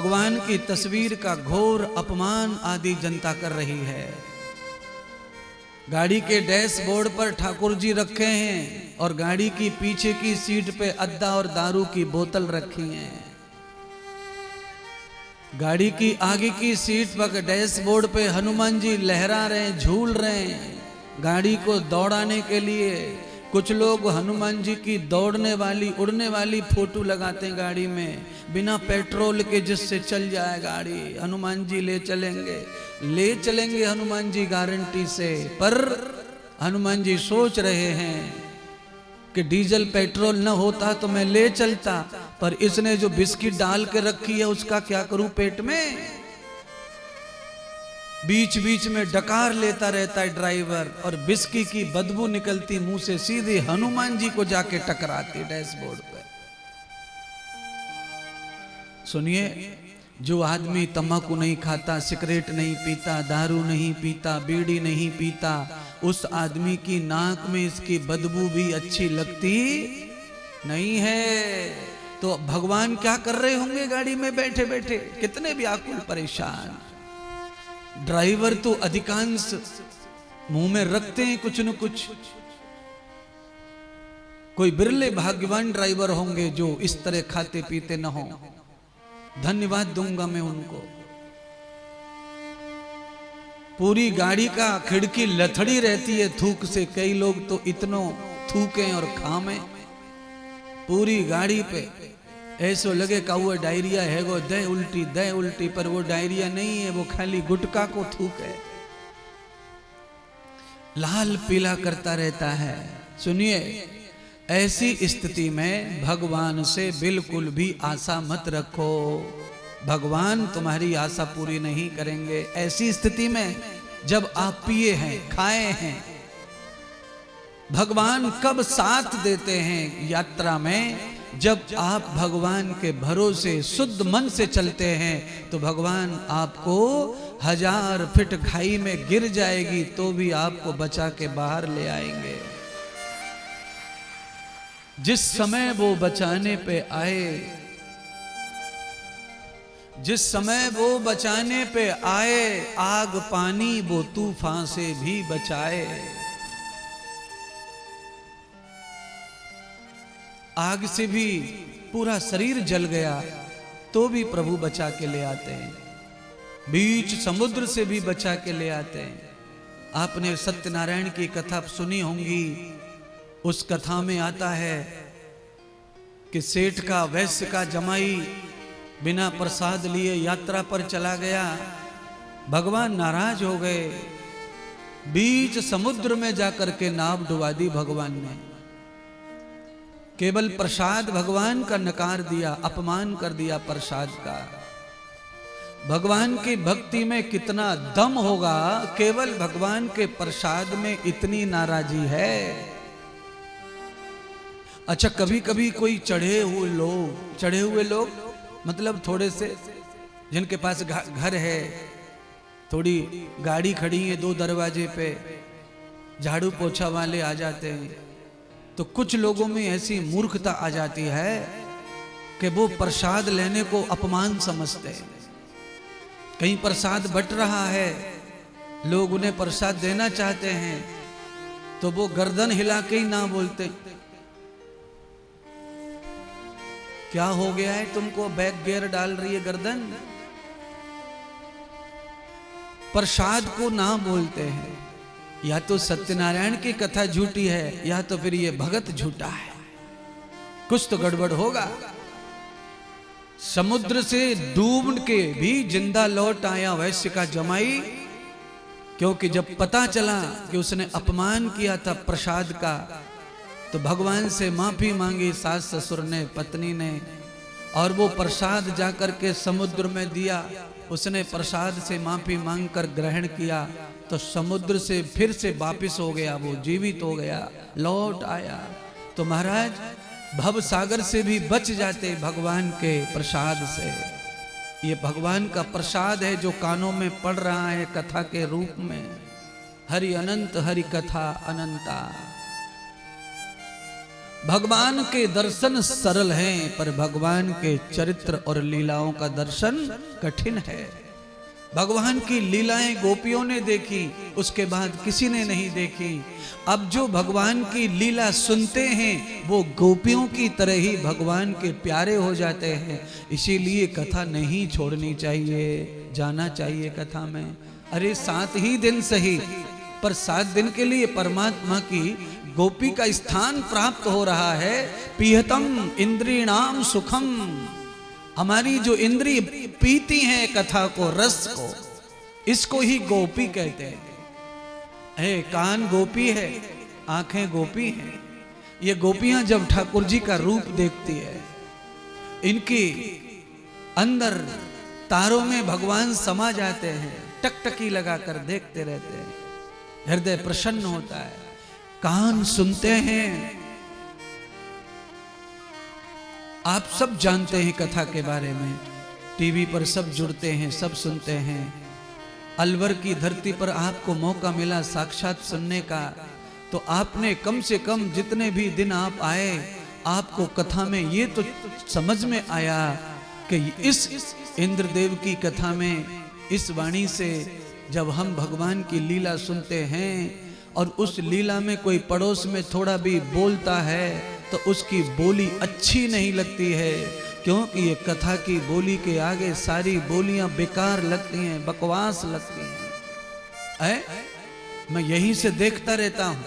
भगवान की तस्वीर का घोर अपमान आदि जनता कर रही है। गाड़ी के डैशबोर्ड पर ठाकुर जी रखे हैं और गाड़ी की पीछे की सीट पे अद्दा और दारू की बोतल रखी है। गाड़ी की आगे की सीट पर डैशबोर्ड पे हनुमान जी लहरा रहे हैं, झूल रहे हैं गाड़ी को दौड़ाने के लिए। कुछ लोग हनुमान जी की दौड़ने वाली उड़ने वाली फोटो लगाते हैं गाड़ी में, बिना पेट्रोल के, जिससे चल जाए गाड़ी। हनुमान जी ले चलेंगे हनुमान जी गारंटी से। पर हनुमान जी सोच रहे हैं कि डीजल पेट्रोल न होता तो मैं ले चलता, पर इसने जो बिस्किट डाल के रखी है उसका क्या करूं पेट में। बीच बीच में डकार लेता रहता है ड्राइवर और बिस्की की बदबू निकलती मुंह से सीधे हनुमान जी को जाके टकराती डैशबोर्ड पे। सुनिए, जो आदमी तंबाकू नहीं खाता, सिगरेट नहीं पीता, दारू नहीं पीता, बीड़ी नहीं पीता, उस आदमी की नाक में इसकी बदबू भी अच्छी लगती नहीं है। तो भगवान क्या कर रहे होंगे गाड़ी में बैठे बैठे, कितने व्याकुल परेशान। ड्राइवर तो अधिकांश मुंह में रखते हैं कुछ न कुछ। कोई बिरले भाग्यवान ड्राइवर होंगे जो इस तरह खाते पीते न हो। धन्यवाद दूंगा मैं उनको। पूरी गाड़ी का खिड़की लथड़ी रहती है थूक से। कई लोग तो इतनो थूके और खामे पूरी गाड़ी पे, ऐसो लगे का वो डायरिया है, वो दे उल्टी, पर वो डायरिया नहीं है, वो खाली गुटखा को थूक है, लाल पीला करता रहता है। सुनिए, ऐसी स्थिति में भगवान से बिल्कुल भी आशा मत रखो। भगवान तुम्हारी आशा पूरी नहीं करेंगे। ऐसी स्थिति में जब आप पिए हैं, खाए हैं, भगवान कब साथ देते हैं यात्रा में? जब आप भगवान के भरोसे शुद्ध मन से चलते हैं तो भगवान आपको 1000 फीट खाई में गिर जाएगी तो भी आपको बचा के बाहर ले आएंगे। जिस समय वो बचाने पे आए, जिस समय वो बचाने पे आए, आग पानी वो तूफान से भी बचाए। आग से भी पूरा शरीर जल गया तो भी प्रभु बचा के ले आते हैं। बीच समुद्र से भी बचा के ले आते हैं। आपने सत्यनारायण की कथा सुनी होंगी। उस कथा में आता है कि सेठ का, वैश्य का जमाई बिना प्रसाद लिए यात्रा पर चला गया। भगवान नाराज हो गए। बीच समुद्र में जाकर के नाव डुबा दी भगवान ने। केवल प्रसाद भगवान का नकार दिया, अपमान कर दिया प्रसाद का। भगवान की भक्ति में कितना दम होगा, केवल भगवान के प्रसाद में इतनी नाराजी है। अच्छा, कभी कभी कोई चढ़े हुए लोग मतलब थोड़े से, जिनके पास घर है, थोड़ी गाड़ी खड़ी है 2 दरवाजे पे, झाड़ू पोछा वाले आ जाते हैं। तो कुछ लोगों में ऐसी मूर्खता आ जाती है कि वो प्रसाद लेने को अपमान समझते हैं। कहीं प्रसाद बट रहा है, लोग उन्हें प्रसाद देना चाहते हैं तो वो गर्दन हिला के ही ना बोलते, क्या हो गया है तुमको, बैक गियर डाल रही है गर्दन। प्रसाद को ना बोलते हैं। या तो सत्यनारायण की कथा झूठी है या तो फिर ये भगत झूठा है, कुछ तो गड़बड़ होगा। समुद्र से डूब के भी जिंदा लौट आया वैश्य का जमाई, क्योंकि जब पता चला कि उसने अपमान किया था प्रसाद का तो भगवान से माफी मांगी सास ससुर ने, पत्नी ने, और वो प्रसाद जाकर के समुद्र में दिया। उसने प्रसाद से माफी मांगकर ग्रहण किया तो समुद्र से फिर से वापिस हो गया, वो जीवित हो गया, लौट आया। तो महाराज भव सागर से भी बच जाते भगवान के प्रसाद से। ये भगवान का प्रसाद है जो कानों में पड़ रहा है कथा के रूप में। हरि अनंत हरि कथा अनंता। भगवान के दर्शन सरल हैं, पर भगवान के चरित्र और लीलाओं का दर्शन कठिन है। भगवान की लीलाएं गोपियों ने देखी, उसके बाद किसी ने नहीं देखी। अब जो भगवान की लीला सुनते हैं वो गोपियों की तरह ही भगवान के प्यारे हो जाते हैं। इसीलिए कथा नहीं छोड़नी चाहिए, जाना चाहिए कथा में। अरे 7 ही दिन सही, पर 7 दिन के लिए परमात्मा की गोपी का स्थान प्राप्त हो रहा है। पीहतम इंद्रिणाम सुखम, हमारी जो इंद्रिय पीती हैं कथा को, रस को, इसको ही गोपी कहते हैं। कान गोपी है, आंखें गोपी हैं। ये गोपियां जब ठाकुर जी का रूप देखती है, इनके अंदर तारों में भगवान समा जाते हैं, टकटकी लगाकर देखते रहते हैं, हृदय प्रसन्न होता है। कान सुनते हैं। आप सब जानते हैं कथा के बारे में, टीवी पर सब जुड़ते हैं, सब सुनते हैं। अलवर की धरती पर आपको मौका मिला साक्षात सुनने का, तो आपने कम से कम जितने भी दिन आप आए, आपको कथा में ये तो समझ में आया कि इस इंद्रदेव की कथा में, इस वाणी से जब हम भगवान की लीला सुनते हैं और उस लीला में कोई पड़ोस में थोड़ा भी बोलता है तो उसकी बोली अच्छी नहीं लगती है, क्योंकि ये कथा की बोली के आगे सारी बोलियां बेकार लगती हैं, बकवास लगती हैं। मैं यहीं से देखता रहता हूं।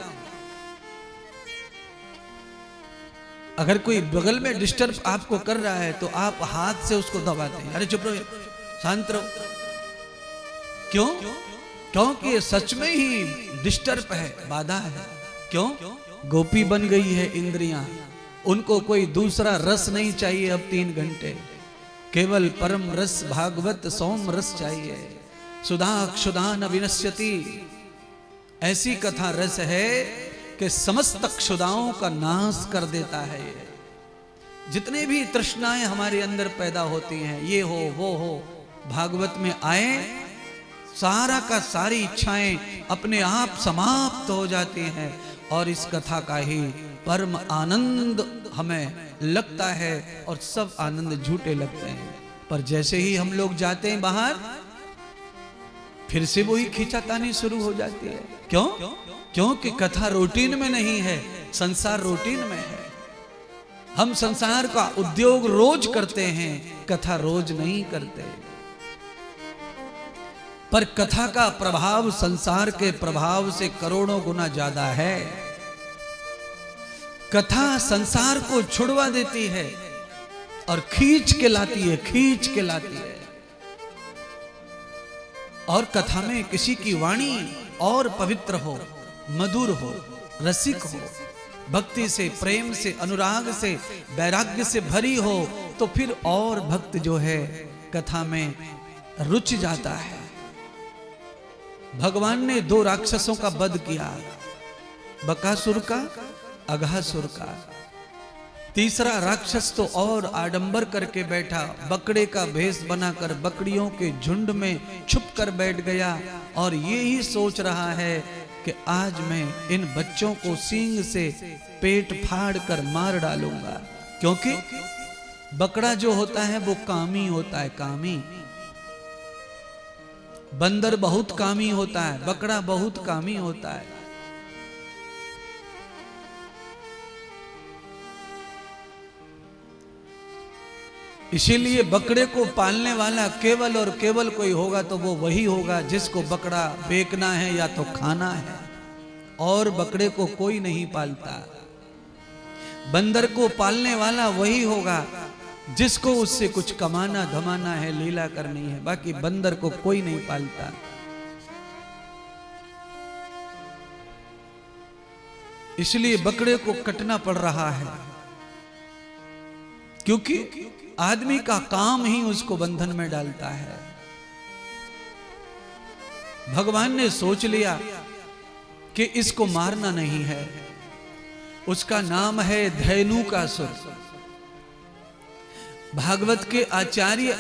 अगर कोई बगल में डिस्टर्ब आपको कर रहा है तो आप हाथ से उसको दबाते हैं, अरे चुप रहो, शांत रहो। क्यों? क्योंकि ये सच में ही डिस्टर्ब है, बाधा है। क्यों? गोपी बन गई है इंद्रियां, उनको कोई दूसरा रस नहीं चाहिए। अब 3 घंटे केवल परम रस भागवत सोम रस चाहिए। सुधा क्षुधा न विनश्यति, ऐसी कथा रस है कि समस्त क्षुधाओं का नाश कर देता है। जितने भी तृष्णाएं हमारे अंदर पैदा होती हैं, ये हो वो हो, भागवत में आए, सारा का सारी इच्छाएं अपने आप समाप्त हो जाती हैं और इस कथा का ही परम आनंद हमें लगता है और सब आनंद झूठे लगते हैं। पर जैसे ही हम लोग जाते हैं बाहर, फिर से वही खींचातानी शुरू हो जाती है। क्यों? क्योंकि कथा रूटीन में नहीं है, संसार रूटीन में है। हम संसार का उद्योग रोज करते हैं, कथा रोज नहीं करते। पर कथा का प्रभाव संसार के प्रभाव से करोड़ों गुना ज्यादा है। कथा संसार को छुड़वा देती है और खींच के लाती है, खींच के लाती है। और कथा में किसी की वाणी और पवित्र हो, मधुर हो, रसिक हो, भक्ति से, प्रेम से, अनुराग से, वैराग्य से भरी हो, तो फिर और भक्त जो है कथा में रुच जाता है। भगवान ने 2 राक्षसों का वध किया, बकासुर का, अघासुर का। तीसरा राक्षस तो और आडंबर करके बैठा, बकरे का भेष बनाकर बकरियों के झुंड में छुप कर बैठ गया और ये ही सोच रहा है कि आज मैं इन बच्चों को सींग से पेट फाड़ कर मार डालूंगा। क्योंकि बकरा जो होता है वो कामी होता है, कामी। बंदर बहुत कामी होता है, बकरा बहुत कामी होता है। इसीलिए बकरे को पालने वाला केवल और केवल कोई होगा तो वो वही होगा जिसको बकरा बेचना है या तो खाना है, और बकरे को कोई नहीं पालता। बंदर को पालने वाला वही होगा जिसको उससे कुछ कमाना धमाना है, लीला करनी है, बाकी बंदर को कोई नहीं पालता। इसलिए बकरे को कटना पड़ रहा है, क्योंकि आदमी का काम ही उसको बंधन में डालता है। भगवान ने सोच लिया कि इसको मारना नहीं है। उसका नाम है धेनुकासुर। भागवत के आचार्य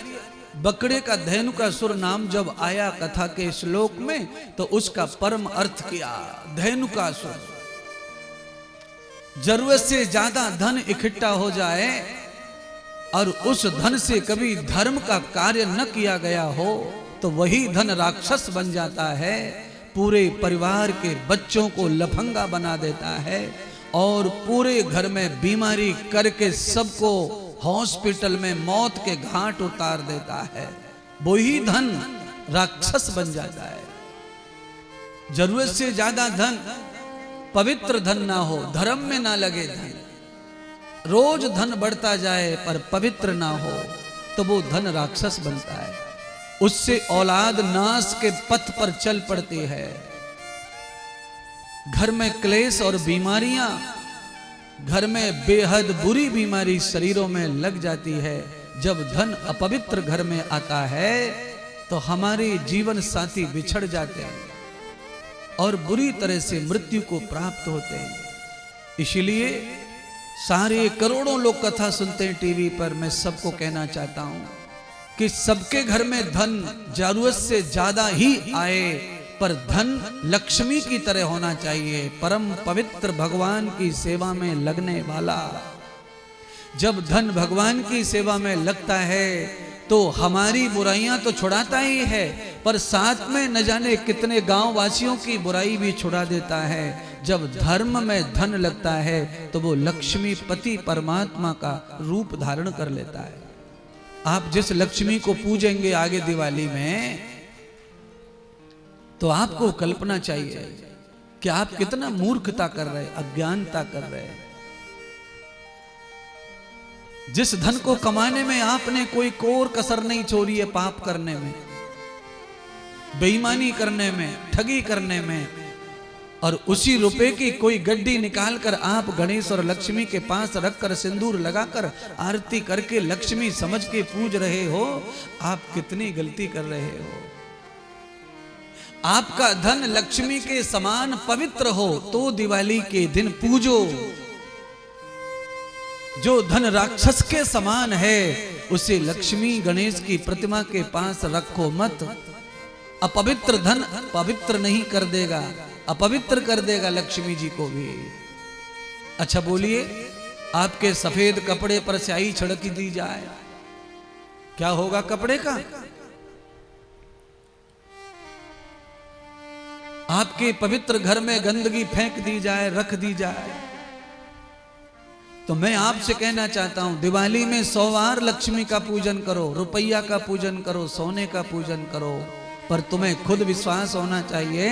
बकरे का धेनुकासुर नाम जब आया कथा के श्लोक में, तो उसका परम अर्थ किया, धेनुकासुर। जरूरत से ज्यादा धन इकट्ठा हो जाए और उस धन से कभी धर्म का कार्य न किया गया हो तो वही धन राक्षस बन जाता है, पूरे परिवार के बच्चों को लफंगा बना देता है और पूरे घर में बीमारी करके सबको हॉस्पिटल में मौत के घाट उतार देता है। वही धन राक्षस बन जाता है। जरूरत से ज्यादा धन, पवित्र धन ना हो, धर्म में ना लगे धन, रोज धन बढ़ता जाए पर पवित्र ना हो तो वो धन राक्षस बनता है। उससे औलाद नाश के पथ पर चल पड़ती है। घर में क्लेश और बीमारियां, घर में बेहद बुरी बीमारी शरीरों में लग जाती है। जब धन अपवित्र घर में आता है तो हमारे जीवन साथी बिछड़ जाते हैं और बुरी तरह से मृत्यु को प्राप्त होते हैं। इसलिए सारे करोड़ों लोग कथा सुनते हैं टीवी पर। मैं सबको कहना चाहता हूं कि सबके घर में धन जरूरत से ज्यादा ही आए, पर धन लक्ष्मी की तरह होना चाहिए, परम पवित्र भगवान की सेवा में लगने वाला। जब धन भगवान की सेवा में लगता है तो हमारी बुराइयां तो छुड़ाता ही है, पर साथ में न जाने कितने गांव वासियों की बुराई भी छुड़ा देता है। जब धर्म में धन लगता है तो वो लक्ष्मी पति परमात्मा का रूप धारण कर लेता है। आप जिस लक्ष्मी को पूजेंगे आगे दिवाली में, तो आपको कल्पना चाहिए कि आप कितना मूर्खता कर रहे हैं, अज्ञानता कर रहे हैं। जिस धन को कमाने में आपने कोई कोर कसर नहीं छोड़ी है, पाप करने में, बेईमानी करने में, ठगी करने में, और उसी रुपए की कोई गड्डी निकालकर आप गणेश और लक्ष्मी के पास रखकर सिंदूर लगाकर आरती करके लक्ष्मी समझ के पूज रहे हो, आप कितनी गलती कर रहे हो। आपका धन लक्ष्मी के समान पवित्र हो तो दिवाली के दिन पूजो। जो धन राक्षस के समान है उसे लक्ष्मी गणेश की प्रतिमा के पास रखो मत। अपवित्र धन पवित्र नहीं कर देगा, अपवित्र कर देगा लक्ष्मी जी को भी। अच्छा बोलिए, आपके सफेद कपड़े पर स्याही छिड़क दी जाए, क्या होगा कपड़े का? आपके पवित्र घर में गंदगी फेंक दी जाए, रख दी जाए, तो मैं आपसे कहना चाहता हूं दिवाली में 100 बार लक्ष्मी का पूजन करो, रुपया का पूजन करो, सोने का पूजन करो, पर तुम्हें खुद विश्वास होना चाहिए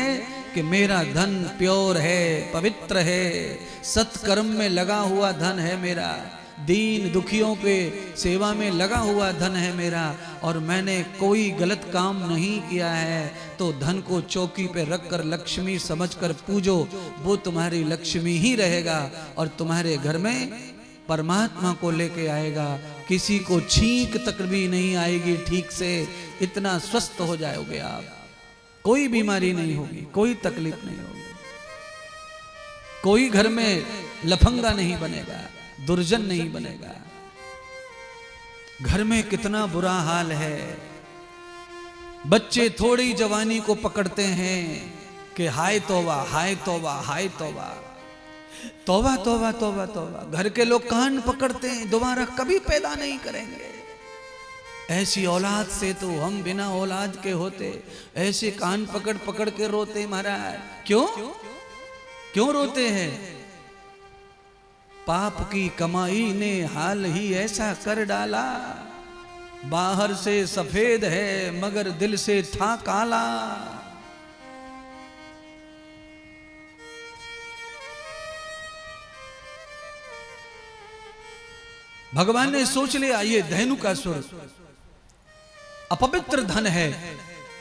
कि मेरा धन प्योर है, पवित्र है, सत्कर्म में लगा हुआ धन है मेरा, दीन दुखियों के सेवा में लगा हुआ धन है मेरा, और मैंने कोई गलत काम नहीं किया है। तो धन को चौकी पे रखकर लक्ष्मी समझकर पूजो, वो तुम्हारी लक्ष्मी ही रहेगा और तुम्हारे घर में परमात्मा को लेके आएगा। किसी को छींक तक भी नहीं आएगी ठीक से, इतना स्वस्थ हो जाओगे आप, कोई बीमारी नहीं होगी, कोई तकलीफ नहीं होगी, कोई घर में लफंगा नहीं बनेगा, दुर्जन नहीं बनेगा। घर में कितना बुरा हाल है, बच्चे थोड़ी जवानी को पकड़ते हैं कि हाय तौबा, हाय तौबा, हाय तौबा, तौबा तौबा तौबा तौबा। घर के लोग कान पकड़ते हैं, दोबारा कभी पैदा नहीं करेंगे। ऐसी औलाद से तो हम बिना औलाद के होते, ऐसे कान पकड़ पकड़ के रोते महाराज। क्यों क्यों रोते हैं? पाप की कमाई ने हाल ही ऐसा कर डाला, बाहर से सफेद है मगर दिल से था काला। भगवान ने सोच लिया ये धेनुकासुर अपवित्र धन है,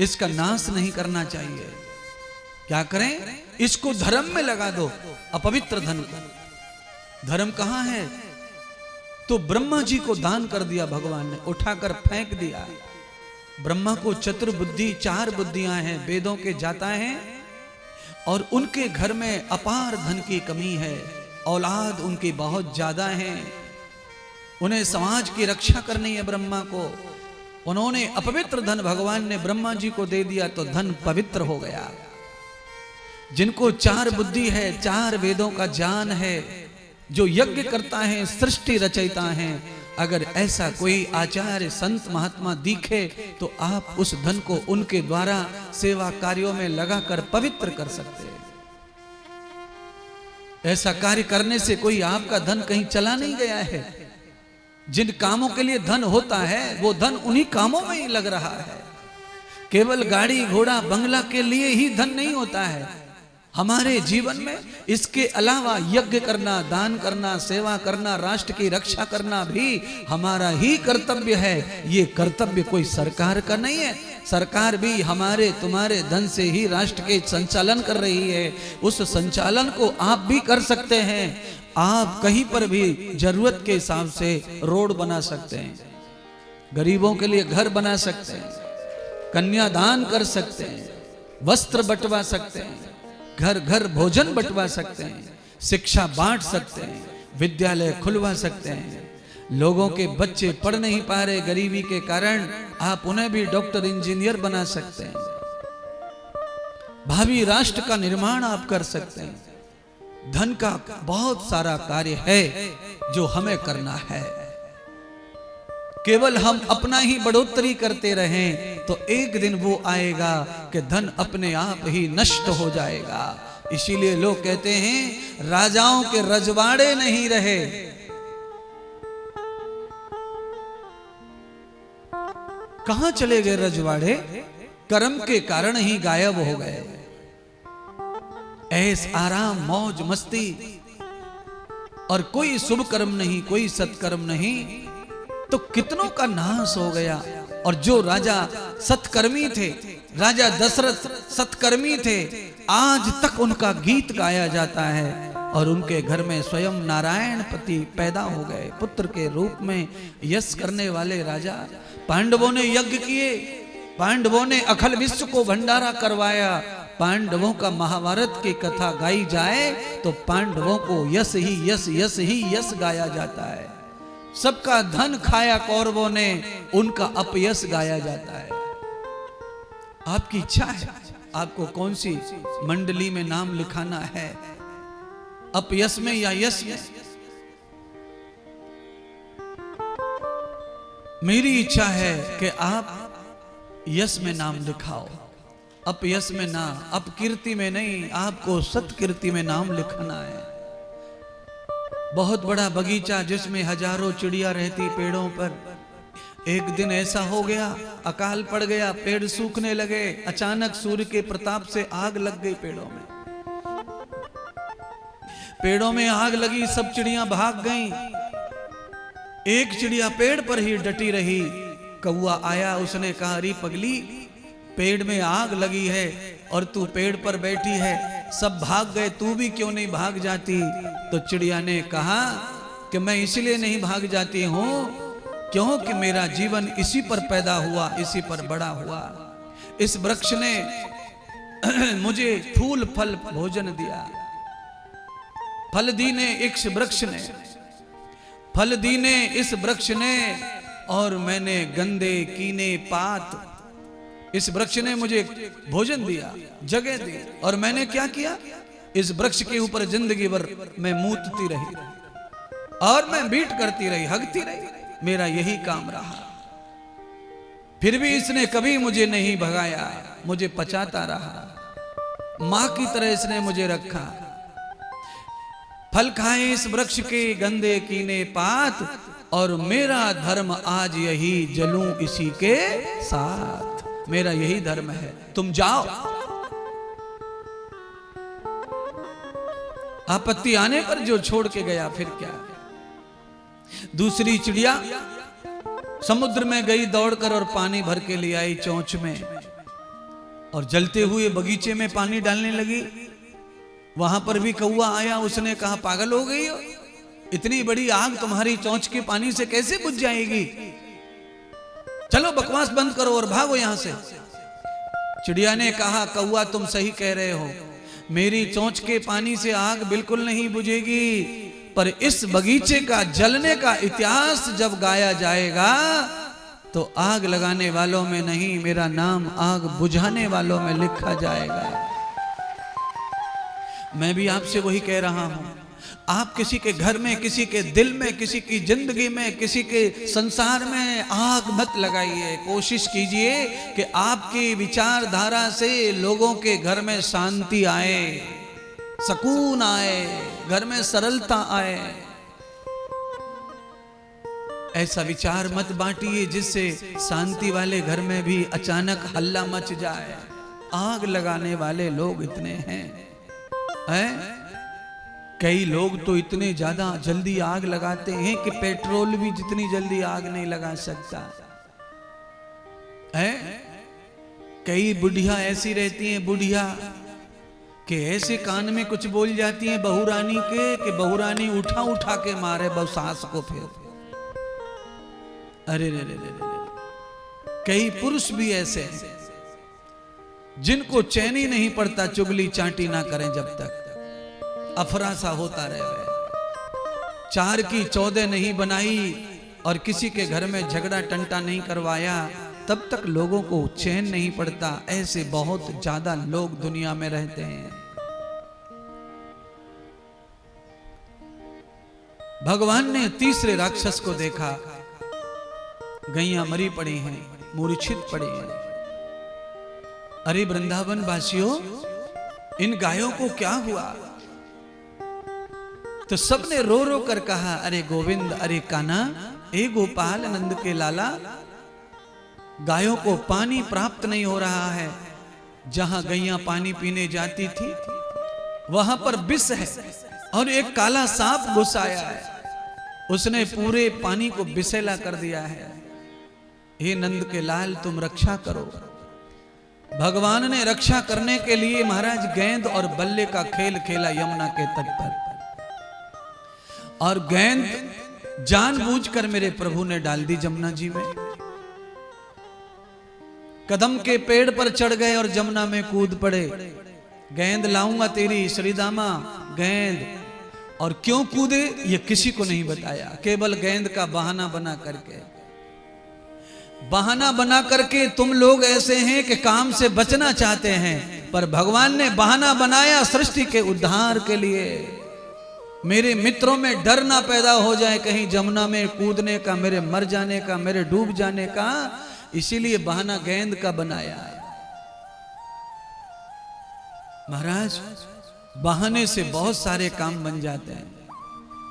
इसका नाश नहीं करना चाहिए। क्या करें? इसको धर्म में लगा दो, अपवित्र धन को। धर्म कहां है? तो ब्रह्मा जी को दान कर दिया भगवान ने, उठाकर फेंक दिया। ब्रह्मा को चतुर्बुद्धि, 4 बुद्धियां हैं, वेदों के जाता हैं, और उनके घर में अपार धन की कमी है, औलाद उनकी बहुत ज्यादा है, उन्हें समाज की रक्षा करनी है ब्रह्मा को। उन्होंने अपवित्र धन भगवान ने ब्रह्मा जी को दे दिया तो धन पवित्र हो गया। जिनको 4 बुद्धि है, 4 वेदों का ज्ञान है, जो यज्ञ करता है, सृष्टि रचयिता है, अगर ऐसा कोई आचार्य संत महात्मा दिखे तो आप उस धन को उनके द्वारा सेवा कार्यों में लगाकर पवित्र कर सकते हैं। ऐसा कार्य करने से कोई आपका धन कहीं चला नहीं गया है। जिन कामों के लिए धन होता है वो धन उन्हीं कामों में ही लग रहा है। केवल गाड़ी घोड़ा बंगला के लिए ही धन नहीं होता है। हमारे जीवन में इसके अलावा यज्ञ करना, दान करना, सेवा करना, राष्ट्र की रक्षा करना भी हमारा ही कर्तव्य है। ये कर्तव्य कोई सरकार का नहीं है। सरकार भी हमारे तुम्हारे धन से ही राष्ट्र के संचालन कर रही है। उस संचालन को आप भी कर सकते हैं। आप कहीं पर भी जरूरत के हिसाब से रोड बना सकते हैं, गरीबों के लिए घर बना सकते हैं, कन्यादान कर सकते हैं, वस्त्र बंटवा सकते हैं, घर घर भोजन बंटवा सकते हैं, शिक्षा बांट सकते हैं, विद्यालय खुलवा सकते हैं। लोगों के बच्चे पढ़ नहीं पा रहे गरीबी के कारण, आप उन्हें भी डॉक्टर इंजीनियर बना सकते हैं। भावी राष्ट्र का निर्माण आप कर सकते हैं। धन का बहुत सारा कार्य है जो हमें करना है। केवल हम अपना ही बढ़ोतरी करते रहें तो एक दिन वो आएगा कि धन अपने आप ही नष्ट हो जाएगा। इसीलिए लोग कहते हैं राजाओं के रजवाड़े नहीं रहे। कहां चले गए रजवाड़े? कर्म के कारण ही गायब हो गए। ऐस आराम मौज मस्ती और कोई शुभ कर्म नहीं, कोई सत्कर्म नहीं, तो कितनों का नाश हो गया। और जो राजा सत्कर्मी थे, राजा दशरथ सत्कर्मी थे, आज तक उनका गीत गाया जाता है। और उनके घर में स्वयं नारायण पति पैदा हो गए, पुत्र के रूप में यश करने वाले राजा। पांडवों ने यज्ञ किए, पांडवों ने अखिल विश्व को भंडारा करवाया। पांडवों का महाभारत की कथा गाई जाए तो पांडवों को यश ही यश, यश ही यश गाया जाता है। सबका धन खाया कौरवों ने, उनका अपयश गाया जाता है। आपकी इच्छा है आपको कौन सी मंडली में नाम लिखाना है, अपयश में या यश में? मेरी इच्छा है कि आप यश में नाम लिखाओ, अपयश में ना, अपकीर्ति में नहीं, आपको सत्कीर्ति में नाम लिखना है। बहुत बड़ा बगीचा जिसमें हजारों चिड़िया रहती पेड़ों पर। एक दिन ऐसा हो गया, अकाल पड़ गया, पेड़ सूखने लगे। अचानक सूर्य के प्रताप से आग लग गई पेड़ों में। पेड़ों में आग लगी, सब चिड़िया भाग गईं। एक चिड़िया पेड़ पर ही डटी रही। कौआ आया, उसने कहा, अरे पगली, पेड़ में आग लगी है और तू पेड़ पर बैठी है, सब भाग गए, तू भी क्यों नहीं भाग जाती? तो चिड़िया ने कहा कि मैं इसलिए नहीं भाग जाती हूं क्योंकि मेरा जीवन इसी पर पैदा हुआ, इसी पर बड़ा हुआ। इस वृक्ष ने मुझे फूल फल भोजन दिया। फल दीने इस वृक्ष ने, फल दीने इस वृक्ष ने, और मैंने गंदे कीने पात, इस वृक्ष ने मुझे भोजन दिया, जगह दी, और मैंने क्या किया? इस वृक्ष के ऊपर जिंदगी भर मैं मूतती रही और मैं बीट करती रही, हगती रही। मेरा यही काम रहा। फिर भी इसने कभी मुझे नहीं भगाया, मुझे पचाता रहा। मां की तरह इसने मुझे रखा। फल खाए इस वृक्ष के गंदे कीने पात, और मेरा धर्म आज यही, जलूं इसी के साथ। मेरा यही धर्म है, तुम जाओ। आपत्ति आने पर जो छोड़ के गया फिर क्या? दूसरी चिड़िया समुद्र में गई दौड़कर और पानी भर के ले आई चोंच में, और जलते हुए बगीचे में पानी डालने लगी। वहां पर भी कौआ आया, उसने कहा, पागल हो गई हो, इतनी बड़ी आग तुम्हारी चोंच के पानी से कैसे बुझ जाएगी? चलो बकवास बंद करो और भागो यहां से। चिड़िया ने कहा, कौआ तुम सही कह रहे हो, मेरी चोंच के पानी से आग बिल्कुल नहीं बुझेगी, पर इस बगीचे का जलने का इतिहास जब गाया जाएगा तो आग लगाने वालों में नहीं, मेरा नाम आग बुझाने वालों में लिखा जाएगा। मैं भी आपसे वही कह रहा हूं, आप किसी के घर में, किसी के दिल में, किसी की जिंदगी में, किसी के संसार में आग मत लगाइए। कोशिश कीजिए कि आपकी विचारधारा से लोगों के घर में शांति आए, सुकून आए, घर में सरलता आए। ऐसा विचार मत बांटिए जिससे शांति वाले घर में भी अचानक हल्ला मच जाए। आग लगाने वाले लोग इतने हैं? कई लोग तो इतने ज्यादा जल्दी आग लगाते हैं कि पेट्रोल भी जितनी जल्दी आग नहीं लगा सकता है। कई बुढ़िया ऐसी रहती हैं, बुढ़िया कि ऐसे कान में कुछ बोल जाती हैं बहू रानी के कि बहू रानी उठा उठा के मारे बहू सास को। फिर अरे रे रे रे रे। कई पुरुष भी ऐसे हैं जिनको चैन ही नहीं पड़ता चुगली चाटी ना करें जब तक अफरा सा होता रहे। 4 की 14 नहीं बनाई और किसी के घर में झगड़ा टंटा नहीं करवाया तब तक लोगों को चैन नहीं पड़ता। ऐसे बहुत ज्यादा लोग दुनिया में रहते हैं। भगवान ने तीसरे राक्षस को देखा, गैया मरी पड़ी हैं, मूर्छित पड़ी हैं। अरे वृंदावन वासियों, इन गायों को क्या हुआ? तो सबने रो रो कर कहा, अरे गोविंद, अरे कान्हा, ए गोपाल, नंद के लाला, गायों को पानी प्राप्त नहीं हो रहा है। जहां गैया पानी पीने जाती थी वहां पर विष है और एक काला सांप घुस आया है, उसने पूरे पानी को विषैला कर दिया है। हे नंद के लाल, तुम रक्षा करो। भगवान ने रक्षा करने के लिए महाराज गेंद और बल्ले का खेल खेला यमुना के तट पर, और गेंद जानबूझकर मेरे प्रभु ने डाल दी जमुना जी में। कदम के पेड़ पर चढ़ गए और जमुना में कूद पड़े। गेंद लाऊंगा तेरी श्रीदामा, गेंद। और क्यों कूदे ये किसी को नहीं बताया, केवल गेंद का बहाना बना करके। बहाना बना करके तुम लोग ऐसे हैं कि काम से बचना चाहते हैं, पर भगवान ने बहाना बनाया सृष्टि के उद्धार के लिए। मेरे मित्रों में डर ना पैदा हो जाए कहीं जमुना में कूदने का, मेरे मर जाने का, मेरे डूब जाने का, इसीलिए बहाना गेंद का बनाया। महाराज, बहाने से बहुत सारे काम बन जाते हैं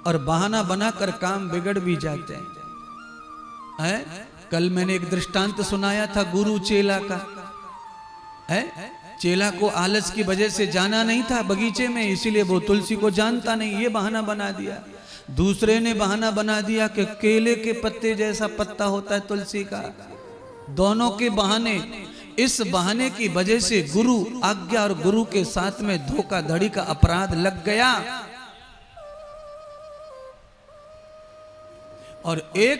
और बहाना बनाकर काम बिगड़ भी जाते हैं। कल मैंने एक दृष्टांत सुनाया था गुरु चेला का। चेला को आलस की वजह से जाना नहीं था बगीचे में, इसीलिए वो तुलसी को जानता नहीं, ये बहाना बना दिया। दूसरे ने बहाना बना दिया कि केले के पत्ते जैसा पत्ता होता है तुलसी का। दोनों के बहाने, इस बहाने की वजह से गुरु आज्ञा और गुरु के साथ में धोखाधड़ी का अपराध लग गया। और एक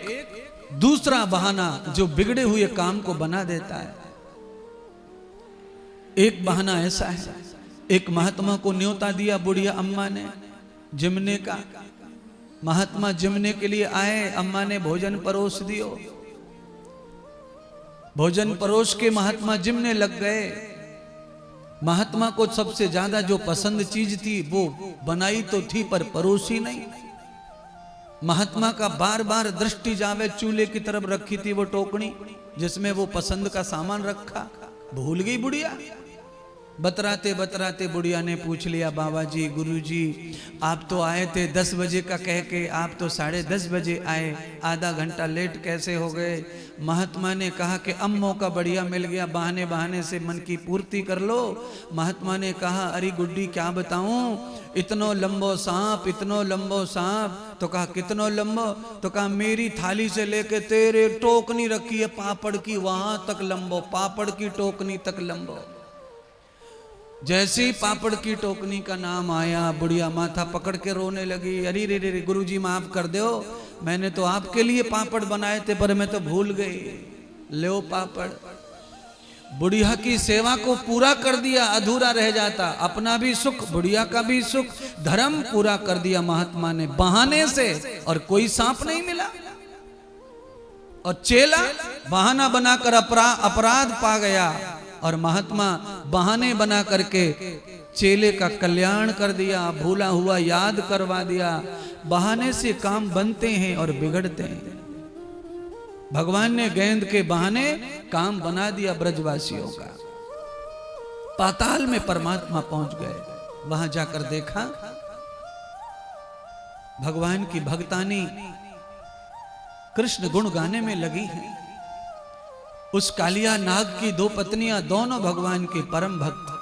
दूसरा बहाना जो बिगड़े हुए काम को बना देता है। एक बहाना ऐसा है, एक महात्मा को न्योता दिया बुढ़िया अम्मा ने जिमने का। महात्मा जिमने के लिए आए, अम्मा ने भोजन परोस दियो। भोजन परोस के महात्मा जिमने लग गए। महात्मा को सबसे ज्यादा जो पसंद चीज थी वो बनाई तो थी पर परोसी नहीं। महात्मा का बार बार दृष्टि जावे चूल्हे की तरफ रखी थी वो टोकनी जिसमें वो पसंद का सामान रखा। भूल गई बुढ़िया। बतराते बतराते बुढ़िया ने पूछ लिया, बाबा जी, गुरु जी, आप तो आए थे 10 बजे का कह के, आप तो 10:30 बजे आए, आधा घंटा लेट कैसे हो गए? महात्मा ने कहा कि अब मौका बढ़िया मिल गया, बहाने बहाने से मन की पूर्ति कर लो। महात्मा ने कहा, अरे गुड्डी क्या बताऊं, इतनो लंबो सांप, इतनो लंबो सांप। तो कहा कितनो लंबो? तो कहा मेरी थाली से लेके तेरे टोकनी रखी है पापड़ की, वहां तक लंबो, पापड़ की टोकनी तक लंबो। जैसे ही पापड़ की टोकनी का नाम आया, बुढ़िया माथा पकड़ के रोने लगी। अरे रे रे गुरुजी माफ कर दो, मैंने तो आपके लिए पापड़ बनाए थे पर मैं तो भूल गई। लो पापड़। बुढ़िया की सेवा को पूरा कर दिया, अधूरा रह जाता। अपना भी सुख, बुढ़िया का भी सुख, धर्म पूरा कर दिया महात्मा ने बहाने से, और कोई सांप नहीं मिला। और चेला बहाना बनाकर अपराध पा गया और महात्मा बहाने बना करके चेले का कल्याण कर दिया, भूला हुआ याद करवा दिया। बहाने से काम बनते हैं और बिगड़ते हैं। भगवान ने गेंद के बहाने काम बना दिया ब्रजवासियों का। पाताल में परमात्मा पहुंच गए। वहां जाकर देखा भगवान की भक्तानी कृष्ण गुण गाने में लगी है। उस कालिया नाग की दो पत्नियां, दोनों भगवान के परम भक्त,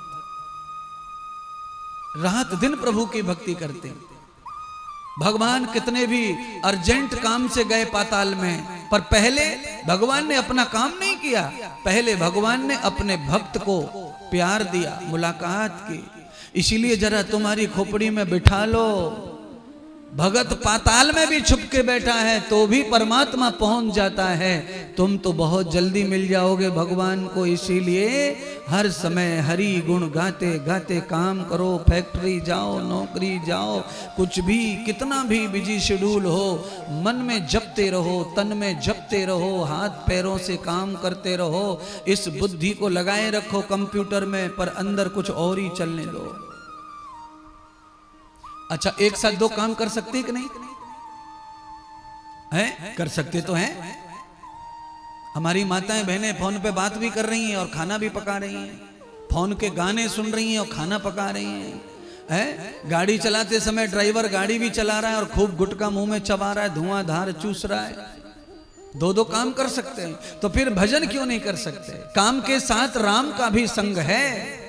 रात दिन प्रभु की भक्ति करते हैं। भगवान कितने भी अर्जेंट काम से गए पाताल में, पर पहले भगवान ने अपना काम नहीं किया। पहले भगवान ने अपने भक्त को प्यार दिया, मुलाकात की। इसीलिए जरा तुम्हारी खोपड़ी में बिठा लो। भगत पाताल में भी छुप के बैठा है तो भी परमात्मा पहुंच जाता है। तुम तो बहुत जल्दी मिल जाओगे भगवान को। इसीलिए हर समय हरि गुण गाते गाते काम करो। फैक्ट्री जाओ, नौकरी जाओ, कुछ भी कितना भी बिजी शेड्यूल हो, मन में जपते रहो, तन में जपते रहो, हाथ पैरों से काम करते रहो। इस बुद्धि को लगाए रखो कंप्यूटर में, पर अंदर कुछ और ही चलने दो। अच्छा, एक साथ दो काम कर सकते हैं कि नहीं? है? कर सकते तो हैं। हमारी माताएं बहनें फोन पे बात भी कर रही हैं और खाना भी पका रही हैं। फोन के गाने सुन रही हैं और खाना पका रही हैं। है? गाड़ी चलाते समय ड्राइवर गाड़ी भी चला रहा है और खूब गुटखा मुंह में चबा रहा है, धुआंधार चूस रहा है। दो दो काम कर सकते हैं तो फिर भजन क्यों नहीं कर सकते? काम के साथ राम का भी संग है।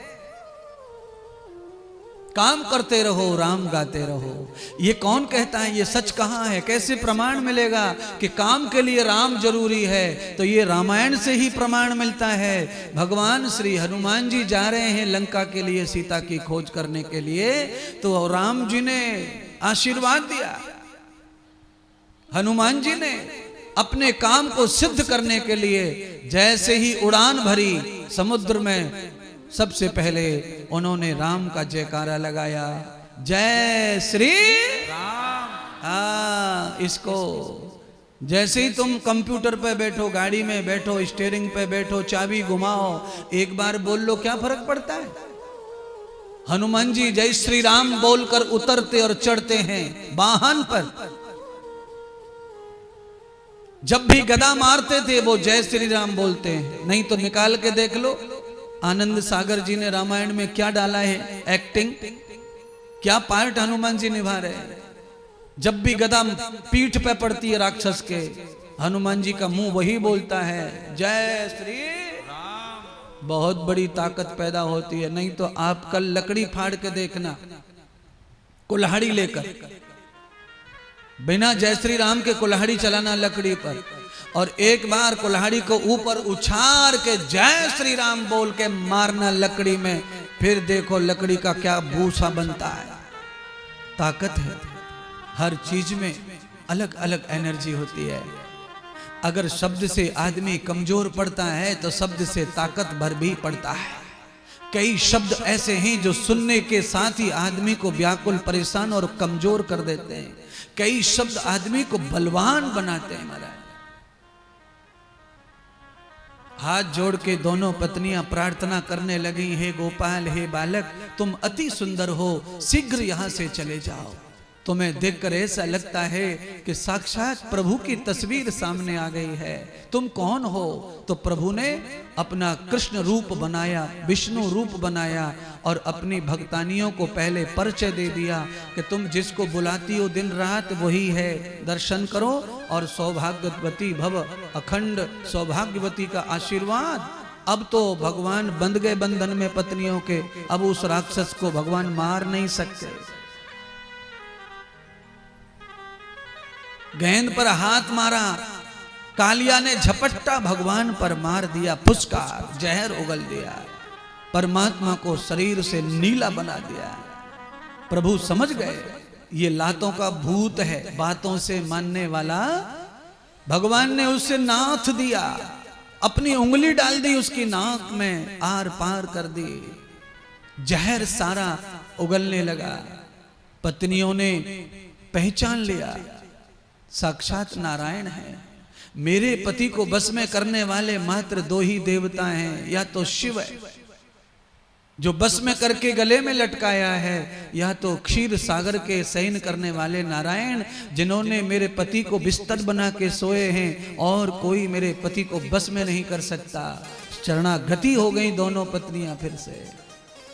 काम करते रहो, राम गाते रहो। ये कौन कहता है? ये सच कहाँ है? कैसे प्रमाण मिलेगा कि काम के लिए राम जरूरी है? तो ये रामायण से ही प्रमाण मिलता है। भगवान श्री हनुमान जी जा रहे हैं लंका के लिए, सीता की खोज करने के लिए, तो राम जी ने आशीर्वाद दिया। हनुमान जी ने अपने काम को सिद्ध करने के लिए जैसे ही उड़ान भरी समुद्र में, सबसे पहले उन्होंने राम का जयकारा लगाया, जय श्री राम। हाँ, इसको जैसे ही तुम कंप्यूटर पे बैठो, गाड़ी में बैठो, स्टीयरिंग पे बैठो, चाबी घुमाओ, एक बार बोल लो, क्या फर्क पड़ता है? हनुमान जी जय श्री राम बोलकर उतरते और चढ़ते हैं वाहन पर। जब भी गदा मारते थे वो जय श्री राम बोलते हैं। नहीं तो निकाल के देख लो, आनंद सागर जी ने रामायण में क्या डाला है एक्टिंग, क्या पार्ट हनुमान जी निभा रहे हैं। जब भी गदा पीठ पे पड़ती है राक्षस के, हनुमान जी का मुंह वही बोलता है, जय श्री राम। बहुत बड़ी ताकत पैदा होती है। नहीं तो आप कल लकड़ी फाड़ के देखना, कुल्हाड़ी लेकर, बिना जय श्री राम के कुल्हाड़ी चलाना लकड़ी पर, और एक बार कुल्हाड़ी को ऊपर उछाल के जय श्री राम बोल के मारना लकड़ी में, फिर देखो लकड़ी का क्या भूसा बनता है। ताकत है। हर चीज में अलग अलग एनर्जी होती है। अगर शब्द से आदमी कमजोर पड़ता है तो शब्द से ताकत भर भी पड़ता है। कई शब्द ऐसे हैं जो सुनने के साथ ही आदमी को व्याकुल, परेशान और कमजोर कर देते हैं। कई शब्द आदमी को बलवान बनाते हैं। महाराज, हाथ जोड़ के दोनों पत्नियां प्रार्थना करने लगी, हे गोपाल, हे बालक, तुम अति सुंदर हो, शीघ्र यहां से चले जाओ। तुम्हें देखकर ऐसा लगता है कि साक्षात प्रभु की तस्वीर सामने आ गई है। तुम कौन हो? तो प्रभु ने अपना कृष्ण रूप बनाया, विष्णु रूप बनाया और अपनी भक्तानियों को पहले परिचय दे दिया कि तुम जिसको बुलाती हो दिन रात वही है, दर्शन करो और सौभाग्यवती भव, अखंड सौभाग्यवती का आशीर्वाद। अब तो भगवान बंध गए बंधन में पत्नियों के, अब उस राक्षस को भगवान मार नहीं सकते। गेंद पर हाथ मारा, कालिया ने झपट्टा भगवान पर मार दिया, फुसकार, जहर उगल दिया, परमात्मा को शरीर से नीला बना दिया। प्रभु समझ गए ये लातों का भूत है, बातों से मानने वाला। भगवान ने उसे नाथ दिया, अपनी उंगली डाल दी उसकी नाक में, आर पार कर दी, जहर सारा उगलने लगा। पत्नियों ने पहचान लिया साक्षात नारायण है। मेरे पति को बस में करने वाले मात्र दो ही देवता हैं, या तो शिव है जो बस में करके गले में लटकाया है, या तो क्षीर सागर के शयन करने वाले नारायण जिन्होंने मेरे पति को बिस्तर बना के सोए हैं, और कोई मेरे पति को बस में नहीं कर सकता। शरणागति हो गई दोनों पत्नियां फिर से।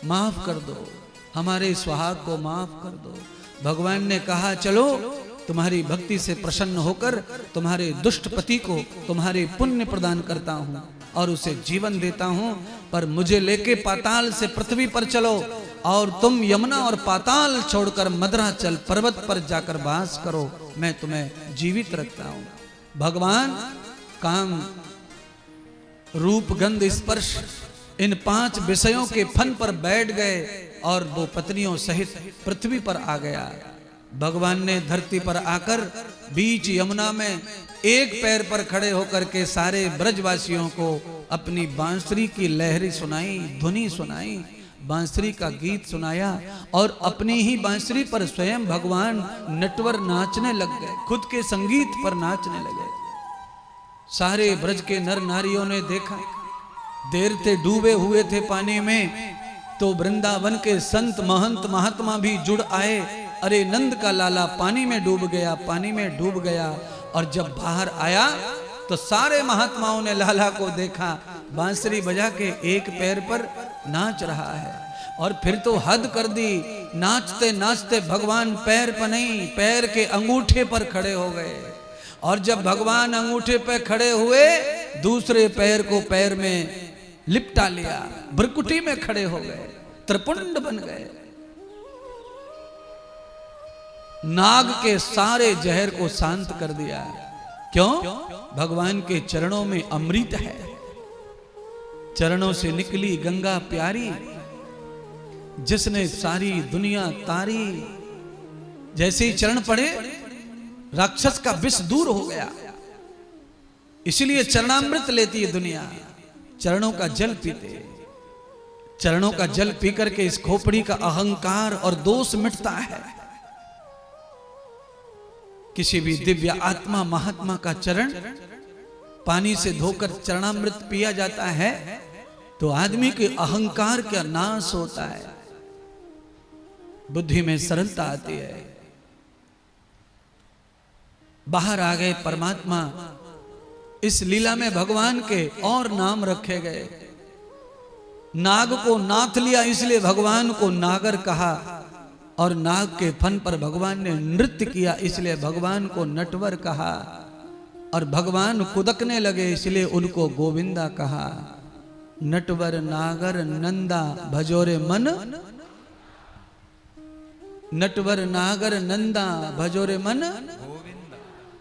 माफ कर दो, हमारे सुहाग को माफ कर दो। भगवान ने कहा चलो तुम्हारी भक्ति से प्रसन्न होकर तुम्हारे दुष्ट पति को तुम्हारे पुण्य प्रदान करता हूं और उसे जीवन देता हूं, पर मुझे लेके पाताल से पृथ्वी पर चलो और तुम यमुना और पाताल छोड़कर मद्राचल पर्वत पर जाकर वास करो, मैं तुम्हें जीवित रखता हूं। भगवान काम रूप गंध स्पर्श इन 5 विषयों के फन पर बैठ गए और वो पत्नियों सहित पृथ्वी पर आ गया। भगवान ने धरती पर आकर बीच यमुना में एक पैर पर खड़े होकर के सारे ब्रजवासियों को अपनी बांसुरी की लहरी सुनाई, धुनी सुनाई, बांसुरी का गीत सुनाया, और अपनी ही बांसुरी पर स्वयं भगवान नटवर नाचने लग गए, खुद के संगीत पर नाचने लगे। सारे ब्रज के नर नारियों ने देखा, देर से डूबे हुए थे पानी में, तो वृंदावन के संत महंत महात्मा भी जुड़ आए। अरे नंद का लाला पानी में डूब गया, पानी में डूब गया। और जब बाहर आया तो सारे महात्माओं ने लाला को देखा, बांसुरी बजा के एक पैर पर नाच रहा है। और फिर तो हद कर दी, नाचते नाचते भगवान पैर पर नहीं, पैर के अंगूठे पर खड़े हो गए। और जब भगवान अंगूठे पर खड़े हुए, दूसरे पैर को पैर में लिपटा लिया, भ्रकुटी में खड़े हो गए, त्रिपुंड बन गए। नाग के सारे जहर को शांत कर दिया। क्यों? भगवान के चरणों में अमृत है। चरणों से निकली गंगा प्यारी, जिसने सारी दुनिया तारी। जैसे ही चरण पड़े, राक्षस का विष दूर हो गया। इसलिए चरणामृत लेती है दुनिया, चरणों का जल पीते। चरणों का जल पी करके इस खोपड़ी का अहंकार और दोष मिटता है। किसी भी दिव्य आत्मा महात्मा का चरण पानी से धोकर चरणामृत पिया जाता है तो आदमी के अहंकार का नाश होता है, बुद्धि में सरलता आती है। बाहर आ गए परमात्मा। इस लीला में भगवान के और नाम रखे गए। नाग को नाथ लिया, इसलिए भगवान को नागर कहा, और नाग के फन पर भगवान ने नृत्य किया, इसलिए भगवान को नटवर कहा। और भगवान कुदकने लगे, इसलिए उनको गोविंदा कहा। नटवर नागर नंदा भजोरे मन, नटवर नागर नंदा भजोरे मन,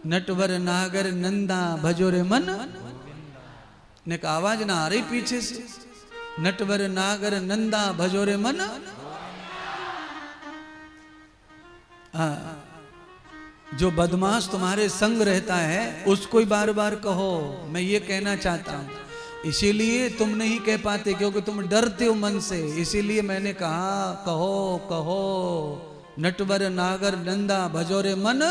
नटवर नागर नंदा भजोरे मन। ने का आवाज ना आ रही पीछे से, नटवर नागर नंदा भजोरे मन। जो बदमाश तुम्हारे संग रहता है उसको ही बार बार कहो, मैं ये कहना चाहता हूं। इसीलिए तुम नहीं कह पाते क्योंकि तुम डरते हो मन से, इसीलिए मैंने कहा कहो कहो, नटवर नागर नंदा भजोरे मन।